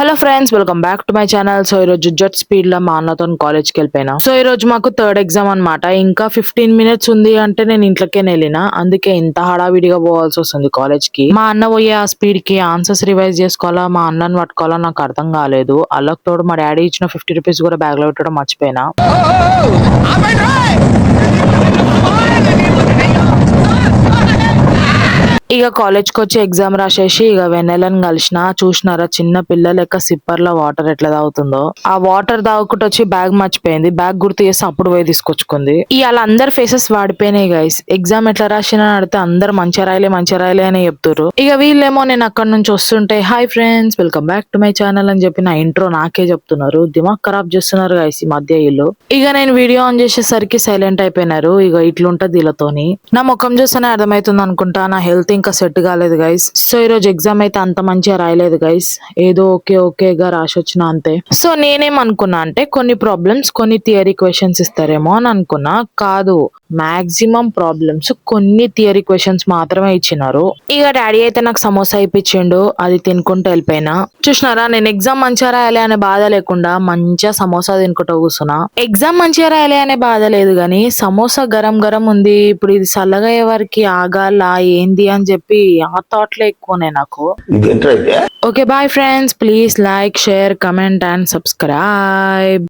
Hello friends, welcome back to my channel. So ఈరోజు jet speed లో మా అన్నతో కాలేజ్కి వెళ్ళిపోయినా. సో ఈ రోజు మాకు థర్డ్ ఎగ్జామ్ అన్నమాట. ఇంకా 15 minutes ఉంది అంటే నేను ఇంట్లోకే వెళ్ళినా. అందుకే ఇంత హడావిడిగా పోవాల్సి వస్తుంది కాలేజ్ కి. మా అన్న పోయే ఆ స్పీడ్ కి ఆన్సర్స్ రివైజ్ చేసుకోవాలా, మా అన్నని పట్టుకోవాలా నాకు అర్థం కాలేదు. అల్లకి తోడు మా డాడీ ఇచ్చిన 50 రూపీస్ కూడా బ్యాగ్ లో పెట్టడం మర్చిపోయినా. ఇక కాలేజ్కి వచ్చి ఎగ్జామ్ రాసేసి ఇక వెన్నెలను కలిసిన. చూసినారా చిన్న పిల్ల లెక్క సిప్పర్ లో వాటర్ ఎట్లా తాగుతుందో. ఆ వాటర్ తాగుకుంటూ వచ్చి బ్యాగ్ మర్చిపోయింది. బ్యాగ్ గుర్తు చేసి అప్పుడు పోయి తీసుకొచ్చుకుంది. ఇవాళ అందరు ఫేసెస్ వాడిపోయినాయి గైస్. ఎగ్జామ్ ఎట్లా రాసినా అడితే అందరు మంచిగా రాయలే అని చెప్తారు. ఇక వీళ్ళేమో నేను అక్కడ నుంచి వస్తుంటే hi friends, welcome back to my channel అని చెప్పి నా ఇంట్రో నాకే చెప్తున్నారు. దిమాగ్ ఖరాబ్ చేస్తున్నారు గైస్ ఈ మధ్య వీళ్ళు. ఇక నేను వీడియో ఆన్ చేసేసరికి సైలెంట్ అయిపోయినారు. ఇక ఇట్లుంటది వీళ్ళతోని. నా ముఖం చూస్తేనే అర్థమవుతుంది అనుకుంటా నా హెల్త్ ఇంకా సెట్ కాలేదు గైస్. సో ఈ రోజు ఎగ్జామ్ అయితే అంత మంచిగా రాయలేదు గైస్. ఏదో ఓకేగా రాసి వచ్చిన అంతే. సో నేనేమనుకున్నా అంటే కొన్ని ప్రాబ్లమ్స్ కొన్ని థియరీ క్వశ్చన్స్ ఇస్తారేమో అని అనుకున్నా. కాదు, మాక్సిమం ప్రాబ్లమ్స్ కొన్ని థియరీ క్వశ్చన్స్ మాత్రమే ఇచ్చినారు. ఇక డాడీ అయితే నాకు సమోసా ఇప్పించిండు. అది తినుకుంటూ వెళ్ళిపోయినా. చూసినారా, నేను ఎగ్జామ్ మంచిగా రాయాలి అనే బాధ లేకుండా మంచిగా సమోసా తినుకుంటూ కూర్చున్నా. ఎగ్జామ్ మంచిగా రాయాలి అనే బాధ లేదు గానీ సమోసా గరం గరం ఉంది, ఇప్పుడు ఇది చల్లగా అయ్యే వారికి ఆగాల ఏంది అని చెప్పి ఆ థాట్లే ఎక్కువనే నాకు. Okay boy friends, please like, share, comment and subscribe.